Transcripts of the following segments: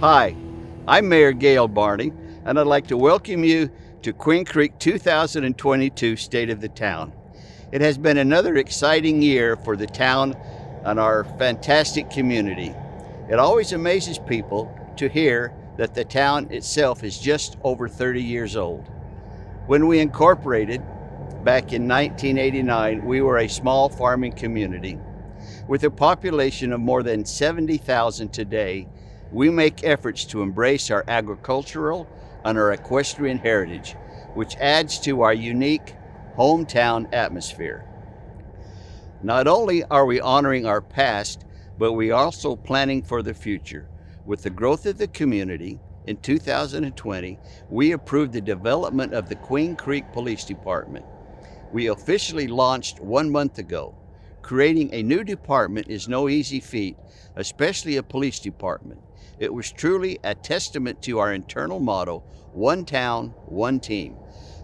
Hi, I'm Mayor Gail Barney, and I'd like to welcome you to Queen Creek 2022 State of the Town. It has been another exciting year for the town and our fantastic community. It always amazes people to hear that the town itself is just over 30 years old. When we incorporated back in 1989, we were a small farming community. With a population of more than 70,000 today, we make efforts to embrace our agricultural and our equestrian heritage, which adds to our unique hometown atmosphere. Not only are we honoring our past, but we are also planning for the future. With the growth of the community, in 2020, we approved the development of the Queen Creek Police Department. We officially launched 1 month ago. Creating a new department is no easy feat, especially a police department. It was truly a testament to our internal motto, one town, one team.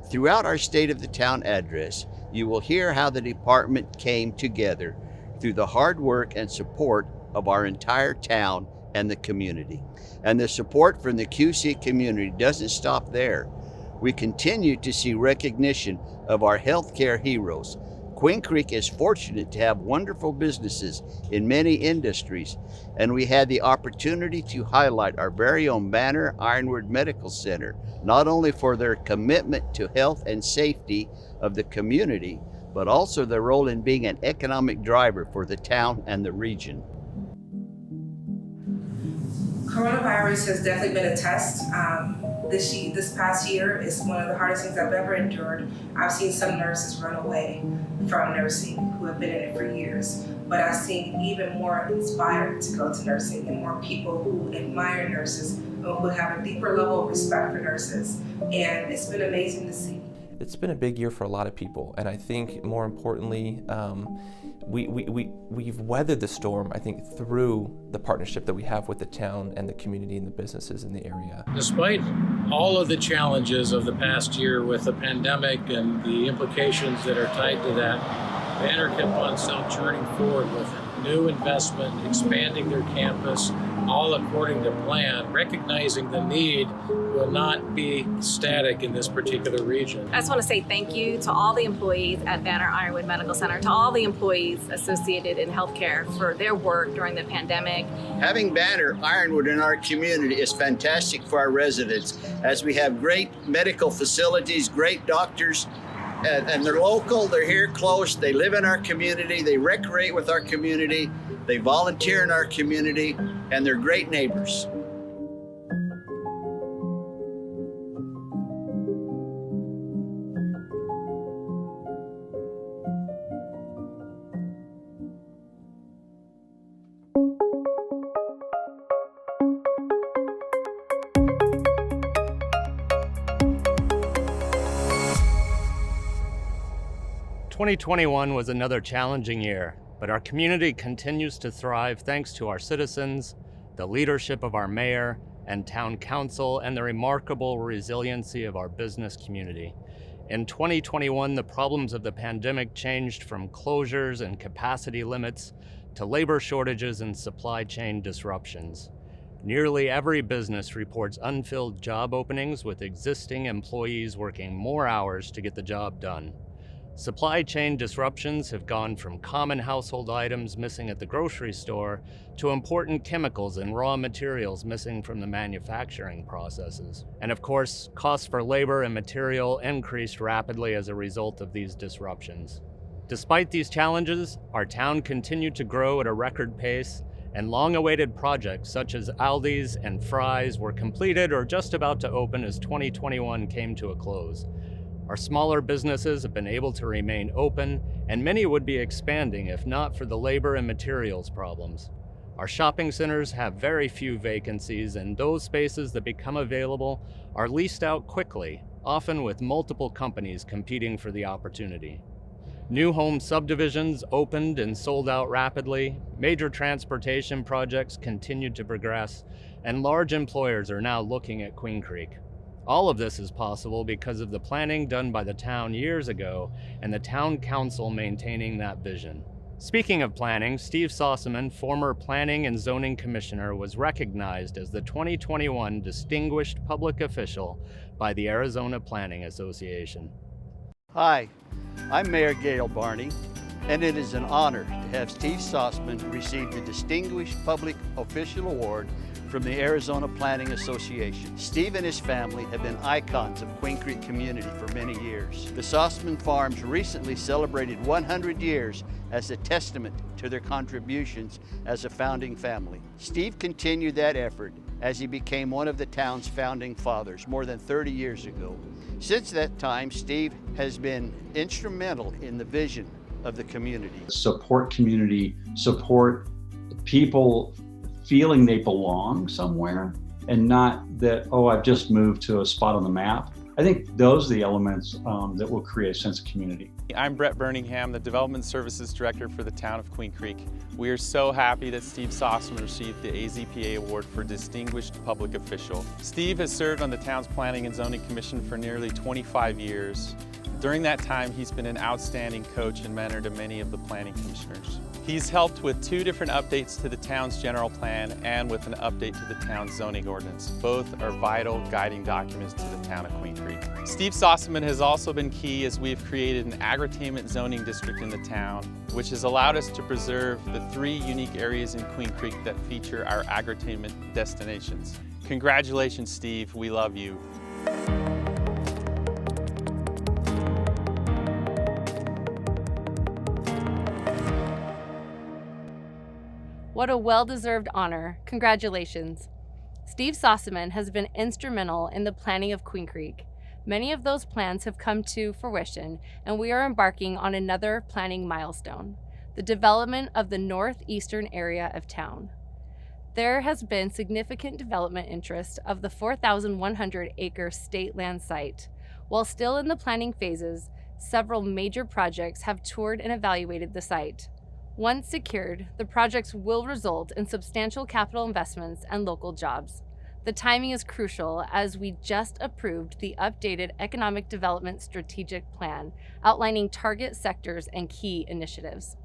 Throughout our State of the Town address, you will hear how the department came together through the hard work and support of our entire town and the community. And the support from the QC community doesn't stop there. We continue to see recognition of our healthcare heroes. Queen Creek is fortunate to have wonderful businesses in many industries, and we had the opportunity to highlight our very own Banner Ironwood Medical Center, not only for their commitment to health and safety of the community, but also their role in being an economic driver for the town and the region. Coronavirus has definitely been a test. This past year is one of the hardest things I've ever endured. I've seen some nurses run away from nursing who have been in it for years, but I've seen even more inspired to go to nursing and more people who admire nurses, who have a deeper level of respect for nurses, and it's been amazing to see. It's been a big year for a lot of people, and I think more importantly, we've weathered the storm, I think, through the partnership that we have with the town and the community and the businesses in the area. Despite all of the challenges of the past year with the pandemic and the implications that are tied to that, Banner kept on still churning forward with new investment, expanding their campus, all according to plan, recognizing the need will not be static in this particular region. I just want to say thank you to all the employees at Banner Ironwood Medical Center, to all the employees associated in healthcare for their work during the pandemic. Having Banner Ironwood in our community is fantastic for our residents, as we have great medical facilities, great doctors, and they're local, they're here close, they live in our community, they recreate with our community, they volunteer in our community, and they're great neighbors. "2021 was another challenging year, but our community continues to thrive thanks to our citizens, the leadership of our mayor and town council, and the remarkable resiliency of our business community. In 2021, the problems of the pandemic changed from closures and capacity limits to labor shortages and supply chain disruptions. Nearly every business reports unfilled job openings, with existing employees working more hours to get the job done. Supply chain disruptions have gone from common household items missing at the grocery store to important chemicals and raw materials missing from the manufacturing processes. And of course, costs for labor and material increased rapidly as a result of these disruptions. Despite these challenges, our town continued to grow at a record pace, and long-awaited projects such as Aldi's and Fry's were completed or just about to open as 2021 came to a close. Our smaller businesses have been able to remain open, and many would be expanding if not for the labor and materials problems. Our shopping centers have very few vacancies, and those spaces that become available are leased out quickly, often with multiple companies competing for the opportunity. New home subdivisions opened and sold out rapidly, major transportation projects continued to progress, and large employers are now looking at Queen Creek. All of this is possible because of the planning done by the town years ago and the town council maintaining that vision. Speaking of planning, Steve Sossaman, former Planning and Zoning Commissioner, was recognized as the 2021 Distinguished Public Official by the Arizona Planning Association. Hi, I'm Mayor Gail Barney, and it is an honor to have Steve Sossaman receive the Distinguished Public Official Award from the Arizona Planning Association. Steve and his family have been icons of Queen Creek community for many years. The Sossaman Farms recently celebrated 100 years as a testament to their contributions as a founding family. Steve continued that effort as he became one of the town's founding fathers more than 30 years ago. Since that time, Steve has been instrumental in the vision of the community. Support community, support people feeling they belong somewhere, and not that, oh, I've just moved to a spot on the map. I think those are the elements that will create a sense of community. I'm Brett Birmingham, the Development Services Director for the town of Queen Creek. We are so happy that Steve Sossaman received the AZPA Award for Distinguished Public Official. Steve has served on the town's Planning and Zoning Commission for nearly 25 years. During that time, he's been an outstanding coach and mentor to many of the planning commissioners. He's helped with 2 different updates to the town's general plan and with an update to the town's zoning ordinance. Both are vital guiding documents to the town of Queen Creek. Steve Sossaman has also been key as we've created an agritainment zoning district in the town, which has allowed us to preserve the 3 unique areas in Queen Creek that feature our agritainment destinations. Congratulations, Steve. We love you. What a well-deserved honor. Congratulations. Steve Sossaman has been instrumental in the planning of Queen Creek. Many of those plans have come to fruition, and we are embarking on another planning milestone, the development of the northeastern area of town. There has been significant development interest of the 4,100-acre state land site. While still in the planning phases, several major projects have toured and evaluated the site. Once secured, the projects will result in substantial capital investments and local jobs. The timing is crucial as we just approved the updated Economic Development Strategic Plan, outlining target sectors and key initiatives.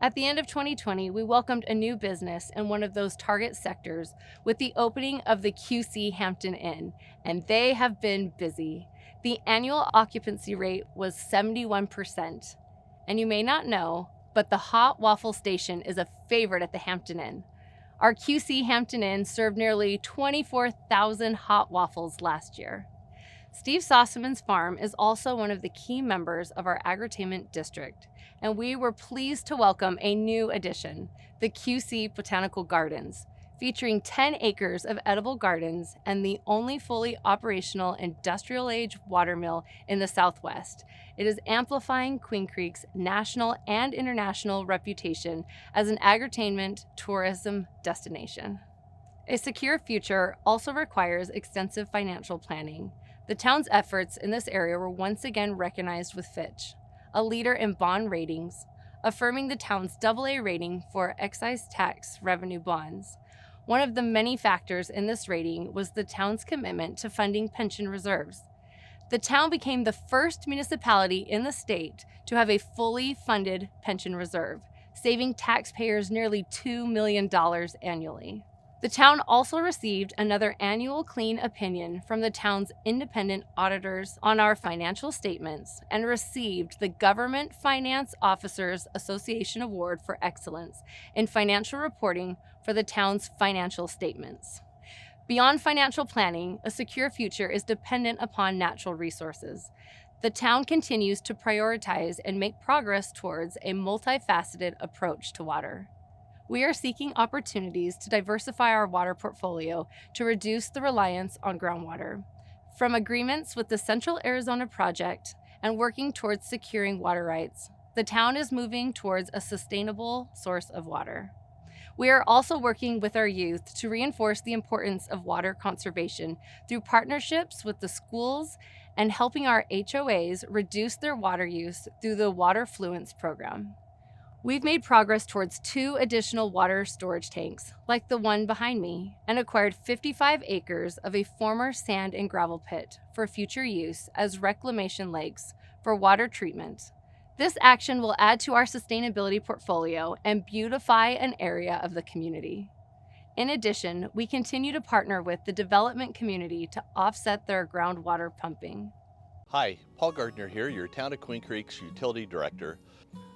At the end of 2020, we welcomed a new business in one of those target sectors with the opening of the QC Hampton Inn, and they have been busy. The annual occupancy rate was 71%. And you may not know, but the hot waffle station is a favorite at the Hampton Inn. Our QC Hampton Inn served nearly 24,000 hot waffles last year. Steve Sossaman's farm is also one of the key members of our agritainment district, and we were pleased to welcome a new addition, the QC Botanical Gardens, featuring 10 acres of edible gardens and the only fully operational industrial-age watermill in the Southwest. It is amplifying Queen Creek's national and international reputation as an agritainment tourism destination. A secure future also requires extensive financial planning. The town's efforts in this area were once again recognized with Fitch, a leader in bond ratings, affirming the town's AA rating for excise tax revenue bonds. One of the many factors in this rating was the town's commitment to funding pension reserves. The town became the first municipality in the state to have a fully funded pension reserve, saving taxpayers nearly $2 million annually. The town also received another annual clean opinion from the town's independent auditors on our financial statements and received the Government Finance Officers Association Award for Excellence in Financial Reporting for the town's financial statements. Beyond financial planning, a secure future is dependent upon natural resources. The town continues to prioritize and make progress towards a multifaceted approach to water. We are seeking opportunities to diversify our water portfolio to reduce the reliance on groundwater. From agreements with the Central Arizona Project and working towards securing water rights, the town is moving towards a sustainable source of water. We are also working with our youth to reinforce the importance of water conservation through partnerships with the schools and helping our HOAs reduce their water use through the Water Fluence program. We've made progress towards 2 additional water storage tanks, like the one behind me, and acquired 55 acres of a former sand and gravel pit for future use as reclamation lakes for water treatment. This action will add to our sustainability portfolio and beautify an area of the community. In addition, we continue to partner with the development community to offset their groundwater pumping. Hi, Paul Gardner here, your Town of Queen Creek's Utility Director.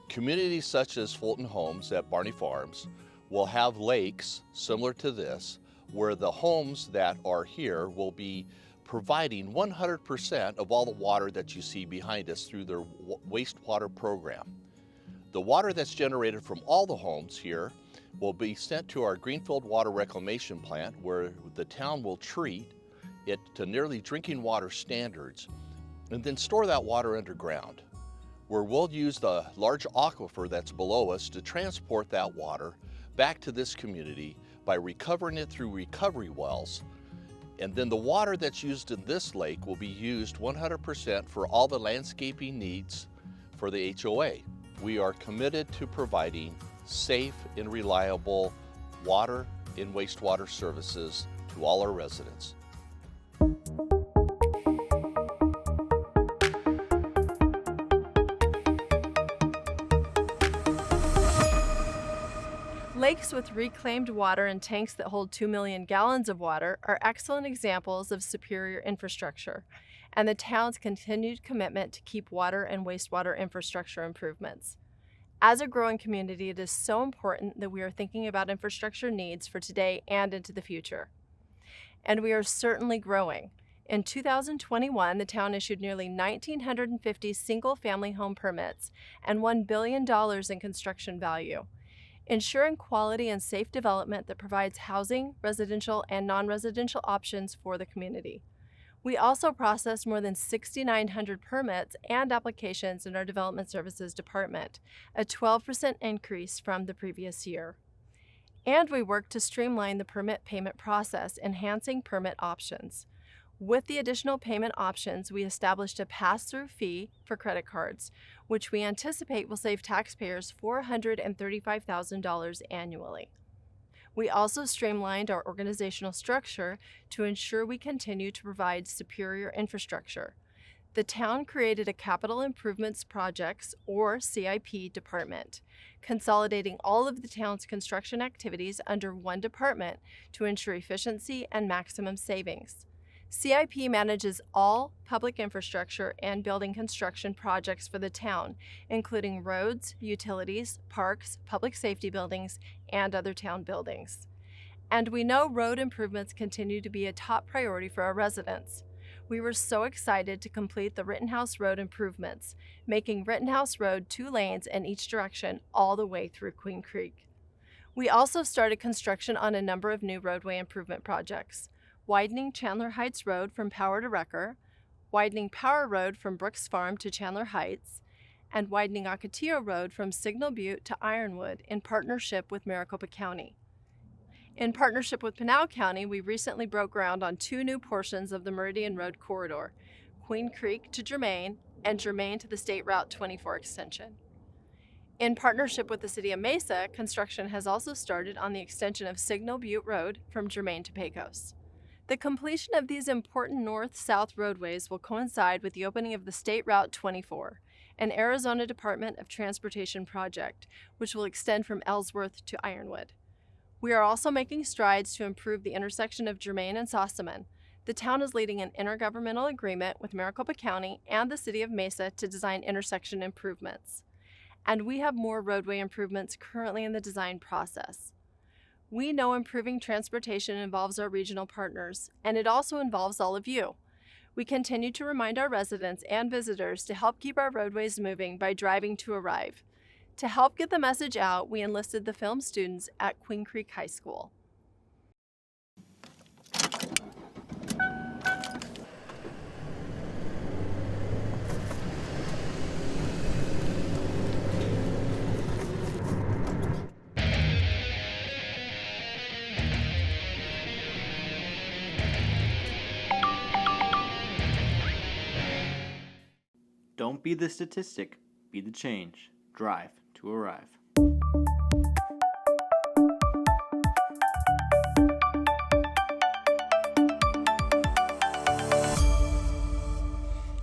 Communities such as Fulton Homes at Barney Farms will have lakes similar to this, where the homes that are here will be providing 100% of all the water that you see behind us through their wastewater program. The water that's generated from all the homes here will be sent to our Greenfield Water Reclamation Plant, where the town will treat it to nearly drinking water standards and then store that water underground, where we'll use the large aquifer that's below us to transport that water back to this community by recovering it through recovery wells. And then the water that's used in this lake will be used 100% for all the landscaping needs for the HOA. We are committed to providing safe and reliable water and wastewater services to all our residents. Lakes with reclaimed water and tanks that hold 2 million gallons of water are excellent examples of superior infrastructure, and the town's continued commitment to keep water and wastewater infrastructure improvements. As a growing community, it is so important that we are thinking about infrastructure needs for today and into the future. And we are certainly growing. In 2021, the town issued nearly 1,950 single-family home permits and $1 billion in construction value, ensuring quality and safe development that provides housing, residential, and non-residential options for the community. We also processed more than 6,900 permits and applications in our Development Services Department, a 12% increase from the previous year. And we worked to streamline the permit payment process, enhancing permit options. With the additional payment options, we established a pass-through fee for credit cards, which we anticipate will save taxpayers $435,000 annually. We also streamlined our organizational structure to ensure we continue to provide superior infrastructure. The town created a Capital Improvements Projects, or CIP, department, consolidating all of the town's construction activities under one department to ensure efficiency and maximum savings. CIP manages all public infrastructure and building construction projects for the town, including roads, utilities, parks, public safety buildings, and other town buildings. And we know road improvements continue to be a top priority for our residents. We were so excited to complete the Rittenhouse Road improvements, making Rittenhouse Road 2 lanes in each direction all the way through Queen Creek. We also started construction on a number of new roadway improvement projects: widening Chandler Heights Road from Power to Wrecker, widening Power Road from Brooks Farm to Chandler Heights, and widening Ocotillo Road from Signal Butte to Ironwood in partnership with Maricopa County. In partnership with Pinal County, we recently broke ground on 2 new portions of the Meridian Road corridor, Queen Creek to Germain and Germain to the State Route 24 extension. In partnership with the City of Mesa, construction has also started on the extension of Signal Butte Road from Germain to Pecos. The completion of these important north-south roadways will coincide with the opening of the State Route 24, an Arizona Department of Transportation project, which will extend from Ellsworth to Ironwood. We are also making strides to improve the intersection of Germain and Sossaman. The town is leading an intergovernmental agreement with Maricopa County and the City of Mesa to design intersection improvements. And we have more roadway improvements currently in the design process. We know improving transportation involves our regional partners, and it also involves all of you. We continue to remind our residents and visitors to help keep our roadways moving by driving to arrive. To help get the message out, we enlisted the film students at Queen Creek High School. Don't be the statistic, be the change. Drive to arrive.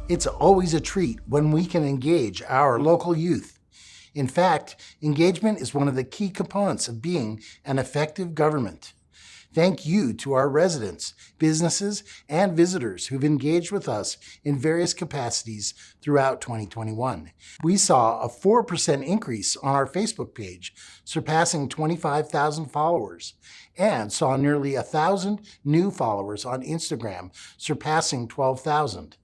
It's always a treat when we can engage our local youth. In fact, engagement is one of the key components of being an effective government. Thank you to our residents, businesses, and visitors who've engaged with us in various capacities throughout 2021. We saw a 4% increase on our Facebook page, surpassing 25,000 followers, and saw nearly 1,000 new followers on Instagram, surpassing 12,000.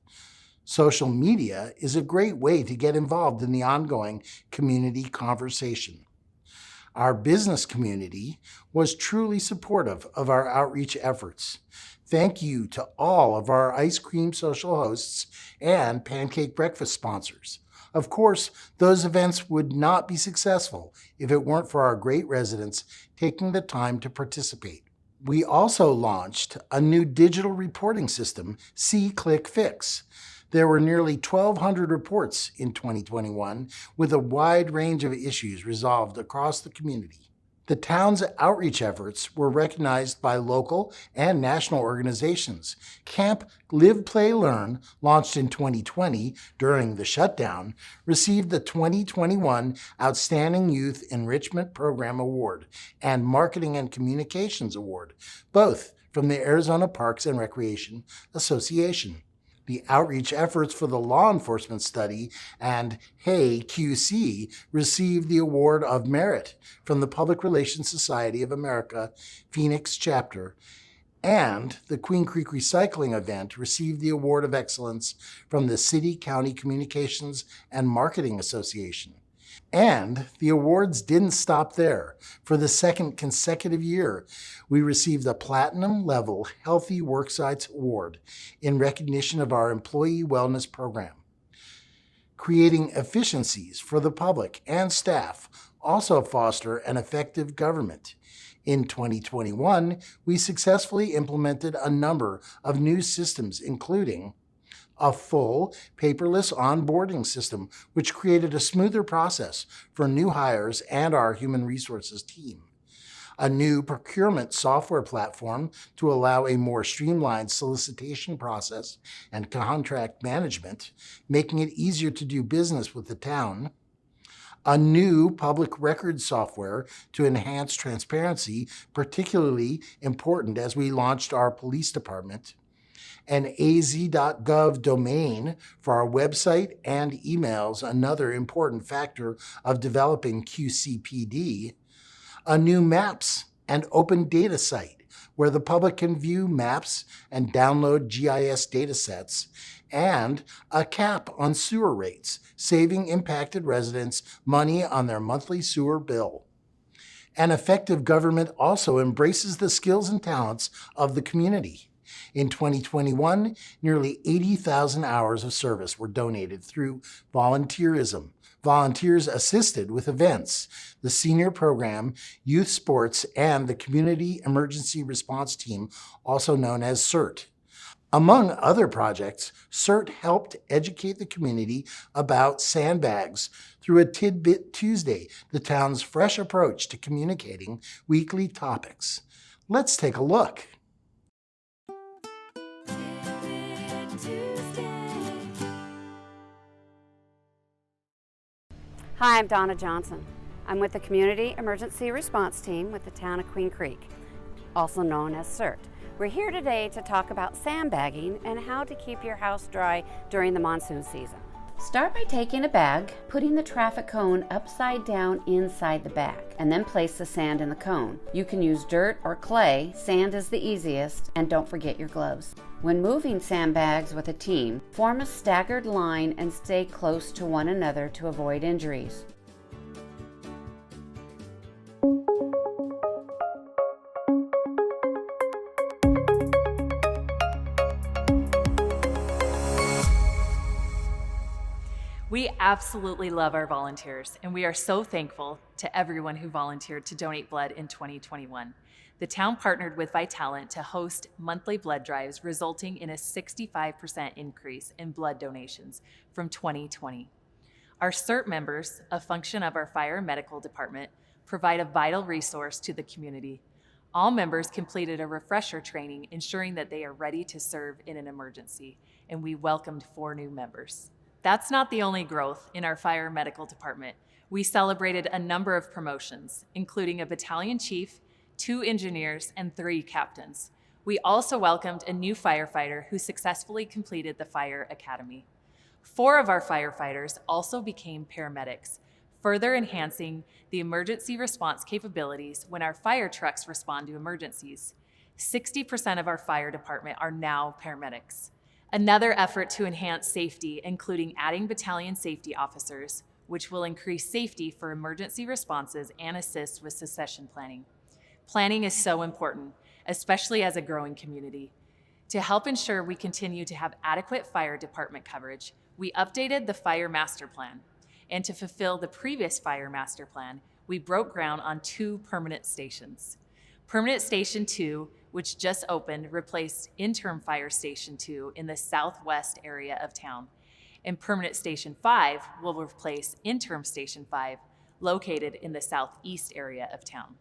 Social media is a great way to get involved in the ongoing community conversation. Our business community was truly supportive of our outreach efforts. Thank you to all of our ice cream social hosts and pancake breakfast sponsors. Of course, those events would not be successful if it weren't for our great residents taking the time to participate. We also launched a new digital reporting system, See, Click, Fix. There were nearly 1,200 reports in 2021, with a wide range of issues resolved across the community. The town's outreach efforts were recognized by local and national organizations. Camp Live, Play, Learn, launched in 2020 during the shutdown, received the 2021 Outstanding Youth Enrichment Program Award and Marketing and Communications Award, both from the Arizona Parks and Recreation Association. The outreach efforts for the law enforcement study and Hey QC received the Award of Merit from the Public Relations Society of America, Phoenix chapter, and the Queen Creek Recycling event received the Award of Excellence from the City County Communications and Marketing Association. And the awards didn't stop there. For the second consecutive year, we received the Platinum Level Healthy Worksites Award in recognition of our employee wellness program. Creating efficiencies for the public and staff also foster an effective government. In 2021, we successfully implemented a number of new systems, including a full paperless onboarding system, which created a smoother process for new hires and our human resources team. A new procurement software platform to allow a more streamlined solicitation process and contract management, making it easier to do business with the town. A new public records software to enhance transparency, particularly important as we launched our police department. An AZ.gov domain for our website and emails, another important factor of developing QCPD, a new maps and open data site where the public can view maps and download GIS data sets, and a cap on sewer rates, saving impacted residents money on their monthly sewer bill. An effective government also embraces the skills and talents of the community. In 2021, nearly 80,000 hours of service were donated through volunteerism. Volunteers assisted with events, the senior program, youth sports, and the Community Emergency Response Team, also known as CERT. Among other projects, CERT helped educate the community about sandbags through a Tidbit Tuesday, the town's fresh approach to communicating weekly topics. Let's take a look. Hi, I'm Donna Johnson. I'm with the Community Emergency Response Team with the town of Queen Creek, also known as CERT. We're here today to talk about sandbagging and how to keep your house dry during the monsoon season. Start by taking a bag, putting the traffic cone upside down inside the bag, and then place the sand in the cone. You can use dirt or clay. Sand is the easiest, and don't forget your gloves. When moving sandbags with a team, form a staggered line and stay close to one another to avoid injuries. We absolutely love our volunteers, and we are so thankful to everyone who volunteered to donate blood in 2021. The town partnered with Vitalant to host monthly blood drives, resulting in a 65% increase in blood donations from 2020. Our CERT members, a function of our fire and medical department, provide a vital resource to the community. All members completed a refresher training, ensuring that they are ready to serve in an emergency. and we welcomed 4 new members. That's not the only growth in our fire and medical department. We celebrated a number of promotions, including a battalion chief, 2 engineers, and 3 captains. We also welcomed a new firefighter who successfully completed the fire academy. 4 of our firefighters also became paramedics, further enhancing the emergency response capabilities when our fire trucks respond to emergencies. 60% of our fire department are now paramedics. Another effort to enhance safety, including adding battalion safety officers, which will increase safety for emergency responses and assist with succession planning. Planning is so important, especially as a growing community. To help ensure we continue to have adequate fire department coverage, we updated the Fire Master Plan. And to fulfill the previous Fire Master Plan, we broke ground on 2 permanent stations. Permanent Station 2, which just opened, replaced Interim Fire Station 2 in the southwest area of town. And Permanent Station 5 will replace Interim Station 5, located in the southeast area of town.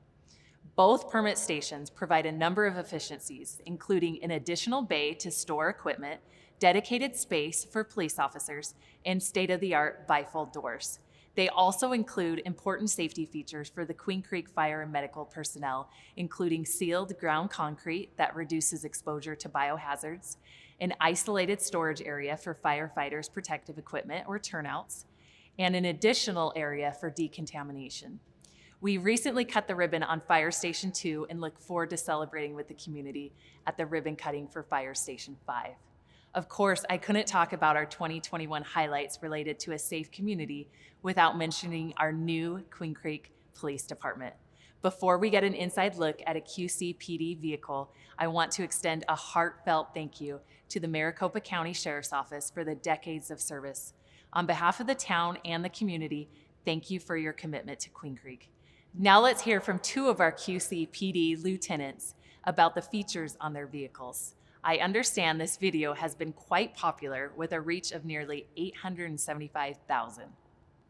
Both permanent stations provide a number of efficiencies, including an additional bay to store equipment, dedicated space for police officers, and state-of-the-art bifold doors. They also include important safety features for the Queen Creek fire and medical personnel, including sealed ground concrete that reduces exposure to biohazards, an isolated storage area for firefighters' protective equipment or turnouts, and an additional area for decontamination. We recently cut the ribbon on Fire Station 2 and look forward to celebrating with the community at the ribbon cutting for Fire Station 5. Of course, I couldn't talk about our 2021 highlights related to a safe community without mentioning our new Queen Creek Police Department. Before we get an inside look at a QCPD vehicle, I want to extend a heartfelt thank you to the Maricopa County Sheriff's Office for the decades of service. On behalf of the town and the community, thank you for your commitment to Queen Creek. Now let's hear from 2 of our QCPD lieutenants about the features on their vehicles. I understand this video has been quite popular with a reach of nearly 875,000.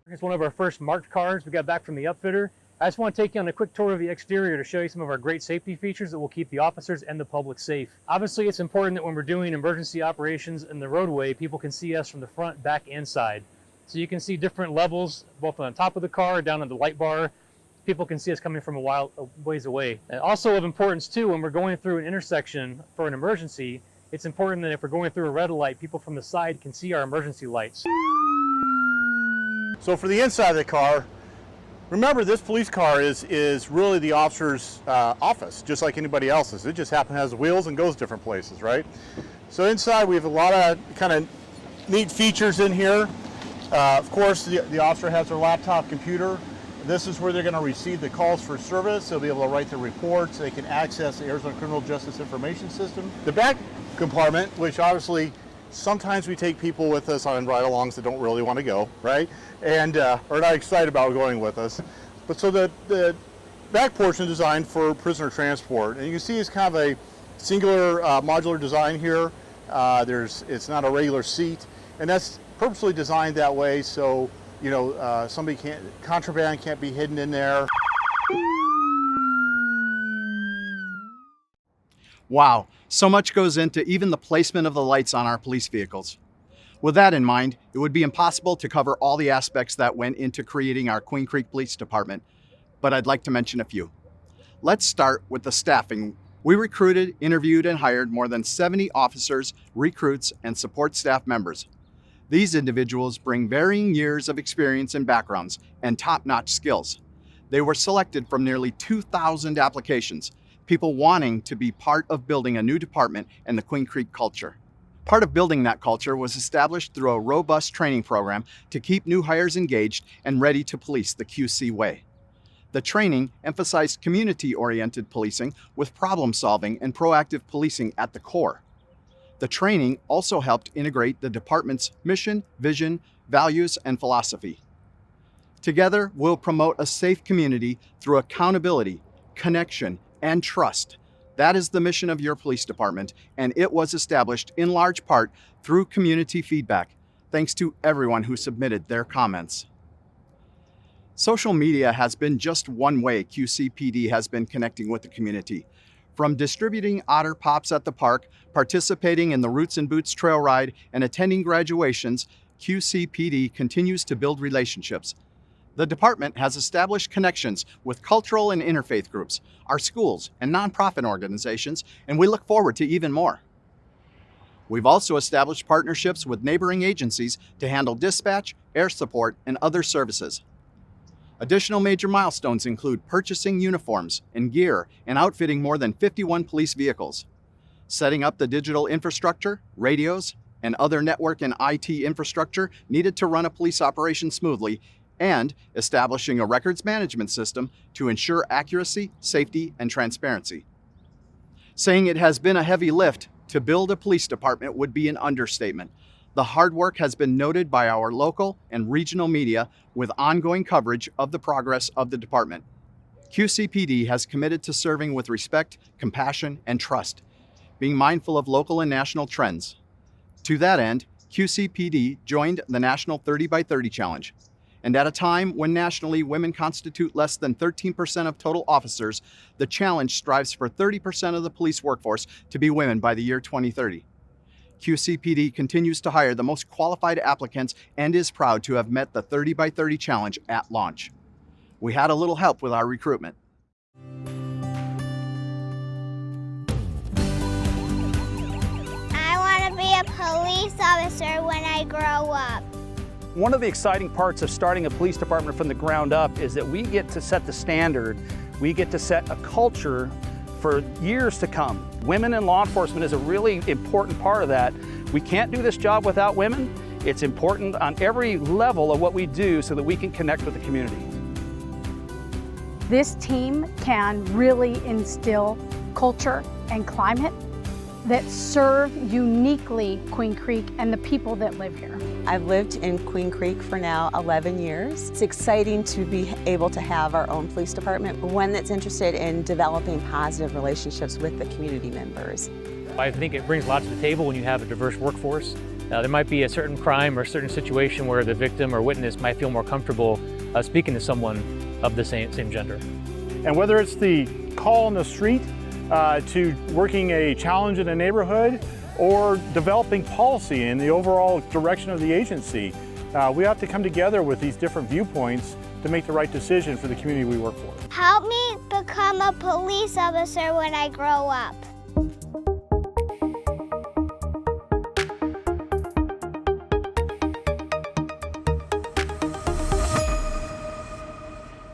It's one of our first marked cars we got back from the upfitter. I just want to take you on a quick tour of the exterior to show you some of our great safety features that will keep the officers and the public safe. Obviously, it's important that when we're doing emergency operations in the roadway, people can see us from the front, back, and side. So you can see different levels, both on top of the car, down on the light bar. People can see us coming from a ways away. And also of importance too, when we're going through an intersection for an emergency, it's important that if we're going through a red light, people from the side can see our emergency lights. So for the inside of the car, remember this police car is really the officer's office, just like anybody else's. It just happens to have wheels and goes different places, right? So inside we have a lot of kind of neat features in here. Of course, the officer has their laptop computer. This is where they're going to receive the calls for service. They'll be able to write their reports. They can access the Arizona Criminal Justice Information System. The back compartment, which obviously sometimes we take people with us on ride-alongs that don't really want to go, right? And are not excited about going with us. But so the back portion is designed for prisoner transport. And you can see it's kind of a singular modular design here. It's not a regular seat. And that's purposely designed that way so contraband can't be hidden in there. Wow, so much goes into even the placement of the lights on our police vehicles. With that in mind, it would be impossible to cover all the aspects that went into creating our Queen Creek Police Department, but I'd like to mention a few. Let's start with the staffing. We recruited, interviewed, and hired more than 70 officers, recruits, and support staff members. These individuals bring varying years of experience and backgrounds and top-notch skills. They were selected from nearly 2,000 applications, people wanting to be part of building a new department and the Queen Creek culture. Part of building that culture was established through a robust training program to keep new hires engaged and ready to police the QC way. The training emphasized community-oriented policing with problem-solving and proactive policing at the core. The training also helped integrate the department's mission, vision, values, and philosophy. Together, we'll promote a safe community through accountability, connection, and trust. That is the mission of your police department, and it was established in large part through community feedback, thanks to everyone who submitted their comments. Social media has been just one way QCPD has been connecting with the community. From distributing Otter Pops at the park, participating in the Roots and Boots trail ride, and attending graduations, QCPD continues to build relationships. The department has established connections with cultural and interfaith groups, our schools, and nonprofit organizations, and we look forward to even more. We've also established partnerships with neighboring agencies to handle dispatch, air support, and other services. Additional major milestones include purchasing uniforms and gear and outfitting more than 51 police vehicles, setting up the digital infrastructure, radios, and other network and IT infrastructure needed to run a police operation smoothly, and establishing a records management system to ensure accuracy, safety, and transparency. Saying it has been a heavy lift to build a police department would be an understatement. The hard work has been noted by our local and regional media with ongoing coverage of the progress of the department. QCPD has committed to serving with respect, compassion, and trust, being mindful of local and national trends. To that end, QCPD joined the National 30 by 30 Challenge. And at a time when nationally women constitute less than 13% of total officers, the challenge strives for 30% of the police workforce to be women by the year 2030. QCPD continues to hire the most qualified applicants and is proud to have met the 30 by 30 challenge at launch. We had a little help with our recruitment. I want to be a police officer when I grow up. One of the exciting parts of starting a police department from the ground up is that we get to set the standard. We get to set a culture for years to come. Women in law enforcement is a really important part of that. We can't do this job without women. It's important on every level of what we do so that we can connect with the community. This team can really instill culture and climate that serve uniquely Queen Creek and the people that live here. I've lived in Queen Creek for now 11 years. It's exciting to be able to have our own police department, one that's interested in developing positive relationships with the community members. I think it brings a lot to the table when you have a diverse workforce. There might be a certain crime or a certain situation where the victim or witness might feel more comfortable speaking to someone of the same gender. And whether it's the call on the street to working a challenge in a neighborhood or developing policy in the overall direction of the agency, we have to come together with these different viewpoints to make the right decision for the community we work for. Help me become a police officer when I grow up.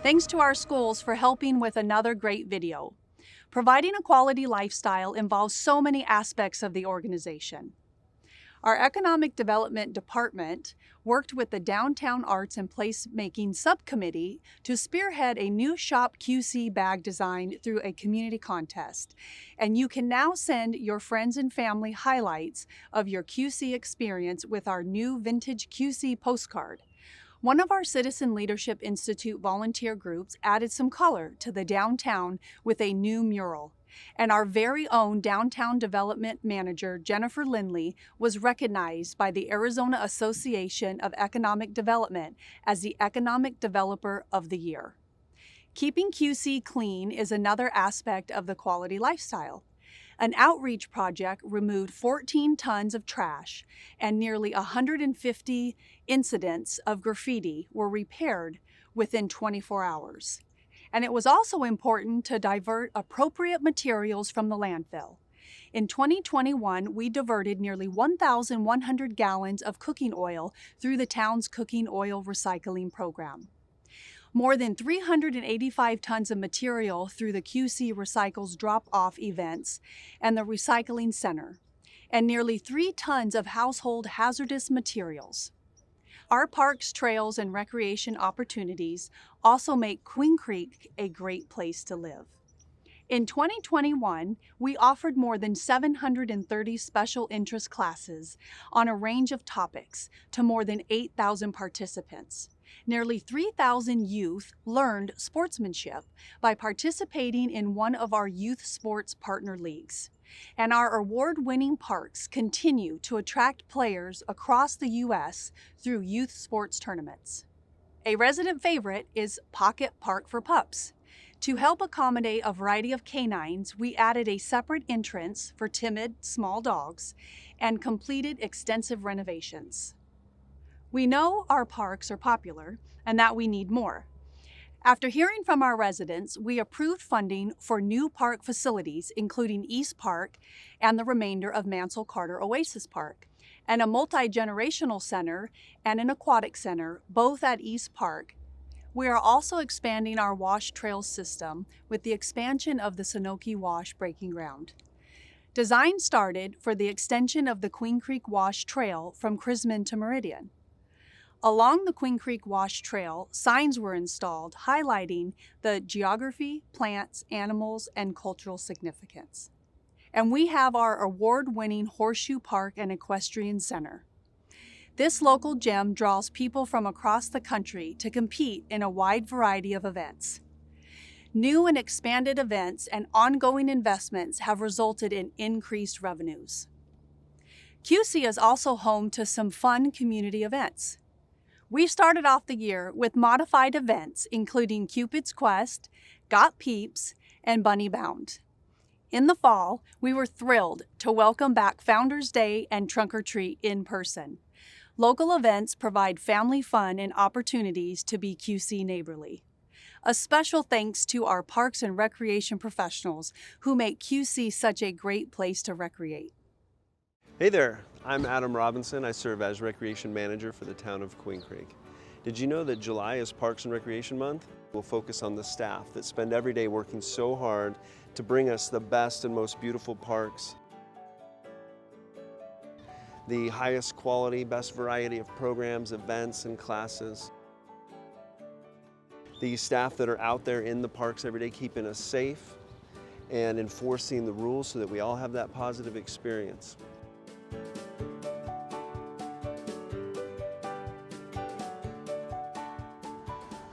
Thanks to our schools for helping with another great video. Providing a quality lifestyle involves so many aspects of the organization. Our Economic Development Department worked with the Downtown Arts and Placemaking Subcommittee to spearhead a new Shop QC bag design through a community contest. And you can now send your friends and family highlights of your QC experience with our new Vintage QC postcard. One of our Citizen Leadership Institute volunteer groups added some color to the downtown with a new mural. And our very own Downtown Development Manager, Jennifer Lindley, was recognized by the Arizona Association of Economic Development as the Economic Developer of the Year. Keeping QC clean is another aspect of the quality lifestyle. An outreach project removed 14 tons of trash, and nearly 150 incidents of graffiti were repaired within 24 hours. And it was also important to divert appropriate materials from the landfill. In 2021, we diverted nearly 1,100 gallons of cooking oil through the town's cooking oil recycling program. More than 385 tons of material through the QC Recycles drop-off events and the recycling center, and nearly 3 tons of household hazardous materials. Our parks, trails, and recreation opportunities also make Queen Creek a great place to live. In 2021, we offered more than 730 special interest classes on a range of topics to more than 8,000 participants. Nearly 3,000 youth learned sportsmanship by participating in one of our youth sports partner leagues. And our award-winning parks continue to attract players across the U.S. through youth sports tournaments. A resident favorite is Pocket Park for Pups. To help accommodate a variety of canines, we added a separate entrance for timid, small dogs and completed extensive renovations. We know our parks are popular and that we need more. After hearing from our residents, we approved funding for new park facilities, including East Park and the remainder of Mansell Carter Oasis Park, and a multi-generational center and an aquatic center, both at East Park. We are also expanding our wash trail system with the expansion of the Sanoke Wash Breaking Ground. Design started for the extension of the Queen Creek Wash Trail from Crisman to Meridian. Along the Queen Creek Wash Trail, signs were installed highlighting the geography, plants, animals, and cultural significance. And we have our award-winning Horseshoe Park and Equestrian Center. This local gem draws people from across the country to compete in a wide variety of events. New and expanded events and ongoing investments have resulted in increased revenues. QC is also home to some fun community events. We started off the year with modified events including Cupid's Quest, Got Peeps, and Bunny Bound. In the fall, we were thrilled to welcome back Founders Day and Trunk or Treat in person. Local events provide family fun and opportunities to be QC neighborly. A special thanks to our parks and recreation professionals who make QC such a great place to recreate. Hey there, I'm Adam Robinson. I serve as Recreation Manager for the town of Queen Creek. Did you know that July is Parks and Recreation Month? We'll focus on the staff that spend every day working so hard to bring us the best and most beautiful parks, the highest quality, best variety of programs, events, and classes. The staff that are out there in the parks every day keeping us safe and enforcing the rules so that we all have that positive experience.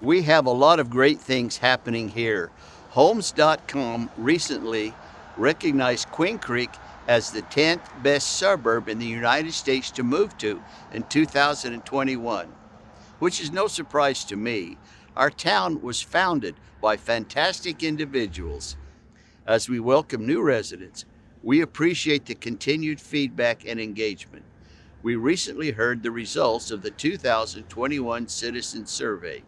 We have a lot of great things happening here. Homes.com recently recognized Queen Creek as the 10th best suburb in the United States to move to in 2021, which is no surprise to me. Our town was founded by fantastic individuals. As we welcome new residents, we appreciate the continued feedback and engagement. We recently heard the results of the 2021 Citizen Survey,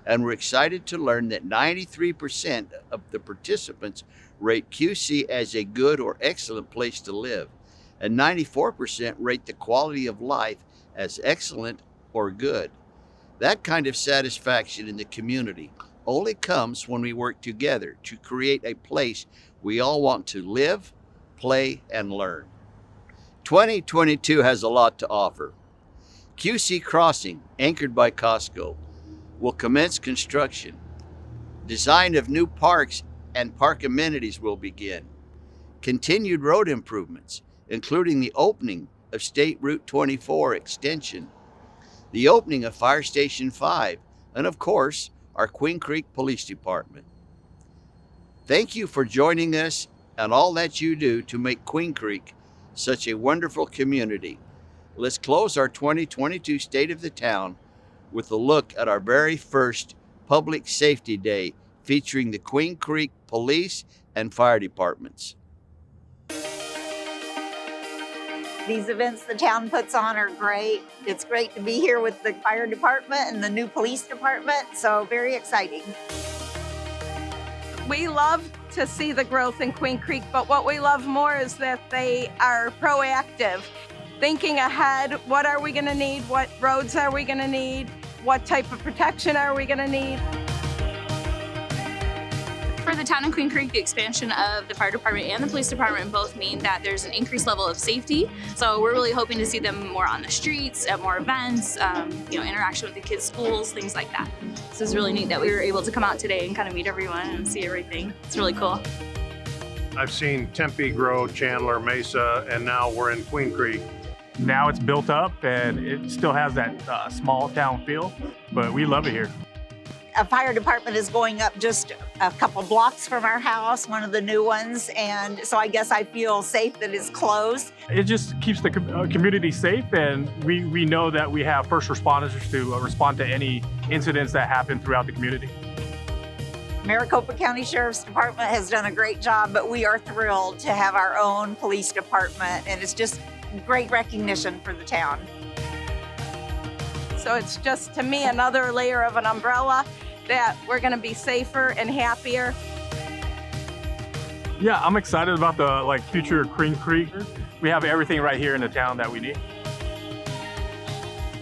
and we're excited to learn that 93% of the participants rate QC as a good or excellent place to live, and 94% rate the quality of life as excellent or good. That kind of satisfaction in the community only comes when we work together to create a place we all want to live, play, and learn. 2022 has a lot to offer. QC Crossing, anchored by Costco, will commence construction. Design of new parks and park amenities will begin. Continued road improvements, including the opening of State Route 24 extension, the opening of Fire Station 5, and of course, our Queen Creek Police Department. Thank you for joining us and all that you do to make Queen Creek such a wonderful community. Let's close our 2022 State of the Town with a look at our very first Public Safety Day featuring the Queen Creek Police and Fire Departments. These events the town puts on are great. It's great to be here with the fire department and the new police department, so very exciting. We love to see the growth in Queen Creek, but what we love more is that they are proactive, thinking ahead. What are we gonna need? What roads are we gonna need? What type of protection are we gonna need? For the town of Queen Creek, the expansion of the fire department and the police department both mean that there's an increased level of safety. So we're really hoping to see them more on the streets, at more events, interaction with the kids' schools, things like that. So it's really neat that we were able to come out today and kind of meet everyone and see everything. It's really cool. I've seen Tempe grow, Chandler, Mesa, and now we're in Queen Creek. Now it's built up and it still has that small town feel, but we love it here. A fire department is going up just a couple blocks from our house, one of the new ones, and so I guess I feel safe that it's closed. It just keeps the community safe, and we know that we have first responders to respond to any incidents that happen throughout the community. Maricopa County Sheriff's Department has done a great job, but we are thrilled to have our own police department, and it's just great recognition for the town. So it's just, to me, another layer of an umbrella that we're going to be safer and happier. Yeah, I'm excited about the future Queen Creek. We have everything right here in the town that we need.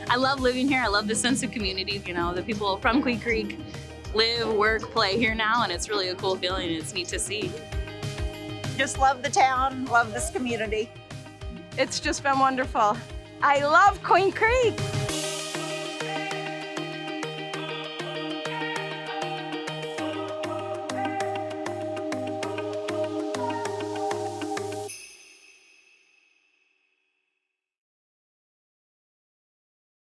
I love living here. I love the sense of community. You know, the people from Queen Creek live, work, play here now, and it's really a cool feeling. It's neat to see. Just love the town, love this community. It's just been wonderful. I love Queen Creek.